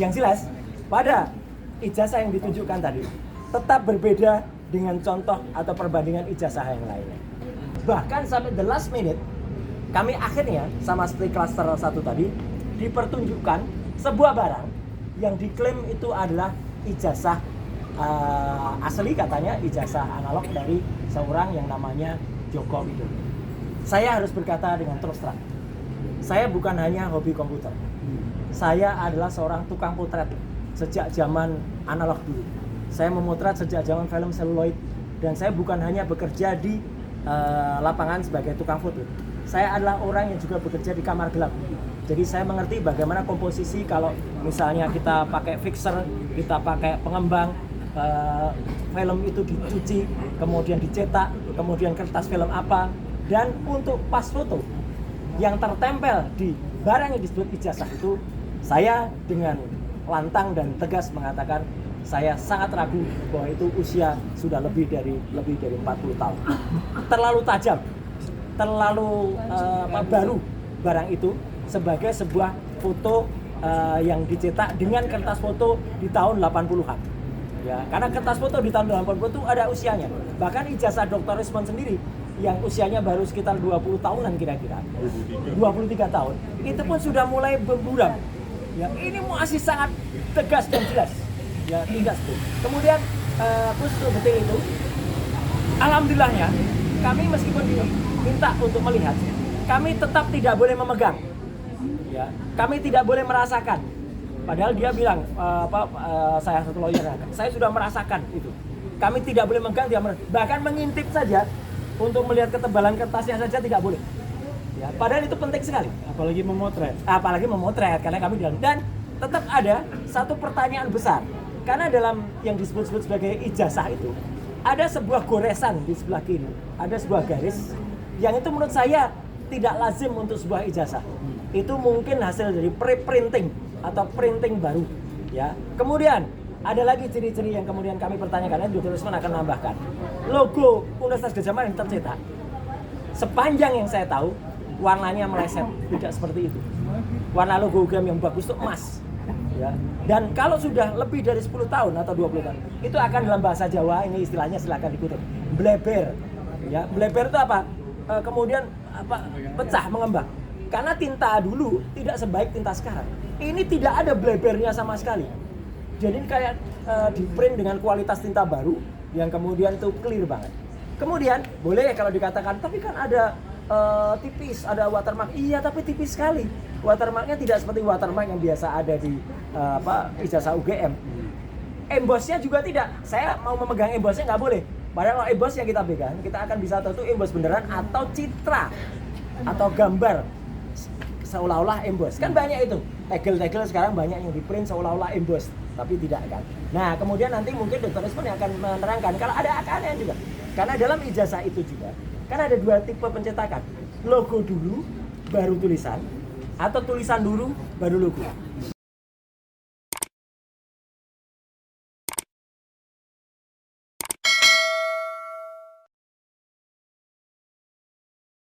Yang jelas, pada ijazah yang ditunjukkan tadi tetap berbeda dengan contoh atau perbandingan ijazah yang lainnya. Bahkan sampai the last minute, kami akhirnya sama seperti klaster 1 tadi dipertunjukkan sebuah barang yang diklaim itu adalah ijazah asli, katanya ijazah analog dari seorang yang namanya Joko Widodo. Saya harus berkata dengan terus terang, saya bukan hanya hobi komputer. Saya adalah seorang tukang potret sejak zaman analog dulu. Saya memotret sejak zaman film seluloid, dan saya bukan hanya bekerja di lapangan sebagai tukang foto. Saya adalah orang yang juga bekerja di kamar gelap. Jadi saya mengerti bagaimana komposisi kalau misalnya kita pakai fixer, kita pakai pengembang, film itu dicuci, kemudian dicetak, kemudian kertas film apa, dan untuk pas foto yang tertempel di barang yang disebut ijazah itu, saya dengan lantang dan tegas mengatakan saya sangat ragu bahwa itu usia sudah lebih dari 40 tahun. Terlalu tajam, terlalu baru barang itu sebagai sebuah foto yang dicetak dengan kertas foto di tahun 80-an. Ya, karena kertas foto di tahun 80 itu ada usianya. Bahkan ijazah Dr. Rismond sendiri yang usianya baru sekitar 20 tahunan kira-kira, 23 tahun, itu pun sudah mulai berburam. Ya, ini masih sangat tegas dan jelas. Ya, tidak seperti. Kemudian khusus detil itu, alhamdulillahnya kami meskipun diminta untuk melihat, kami tetap tidak boleh memegang. Ya, kami tidak boleh merasakan. Padahal dia bilang, saya satu lawyer, saya sudah merasakan itu. Kami tidak boleh memegang, bahkan mengintip saja untuk melihat ketebalan kertasnya saja tidak boleh. Ya, padahal itu penting sekali. Apalagi memotret. Apalagi memotret, karena kami dalam. Dan tetap ada satu pertanyaan besar. Karena dalam yang disebut-sebut sebagai ijazah itu, ada sebuah goresan di sebelah kiri. Ada sebuah garis yang itu menurut saya tidak lazim untuk sebuah ijazah. Itu mungkin hasil dari pre-printing atau printing baru. Ya. Kemudian ada lagi ciri-ciri yang kemudian kami pertanyakan, dan Dr. Rismond akan menambahkan. Logo Universitas Gadjah Mada yang tercetak, sepanjang yang saya tahu, warnanya meleset, tidak seperti itu. Warna logo UGM yang bagus itu emas. Ya. Dan kalau sudah lebih dari 10 tahun atau 20 tahun, itu akan dalam bahasa Jawa, ini istilahnya silakan dikutip, bleber. Ya, bleber itu apa? Kemudian pecah, mengembang. Karena tinta dulu tidak sebaik tinta sekarang. Ini tidak ada blebernya sama sekali. Jadi kayak di print dengan kualitas tinta baru yang kemudian itu clear banget. Kemudian boleh kalau dikatakan, tapi kan ada tipis, ada watermark. Iya, tapi tipis sekali. Watermarknya tidak seperti watermark yang biasa ada di ijazah UGM. Embossnya juga tidak. Saya mau memegang embossnya nggak boleh. Padahal kalau emboss yang kita pegang, kita akan bisa tahu itu emboss beneran atau citra atau gambar seolah-olah emboss. Kan banyak itu. Tegel-tegel sekarang banyak yang di print seolah-olah emboss, tapi tidak kan. Nah, kemudian nanti mungkin Dr. Rismond yang akan menerangkan kalau ada akannya juga. Karena dalam ijazah itu juga kan ada dua tipe pencetakan. Logo dulu baru tulisan, atau tulisan dulu baru logo.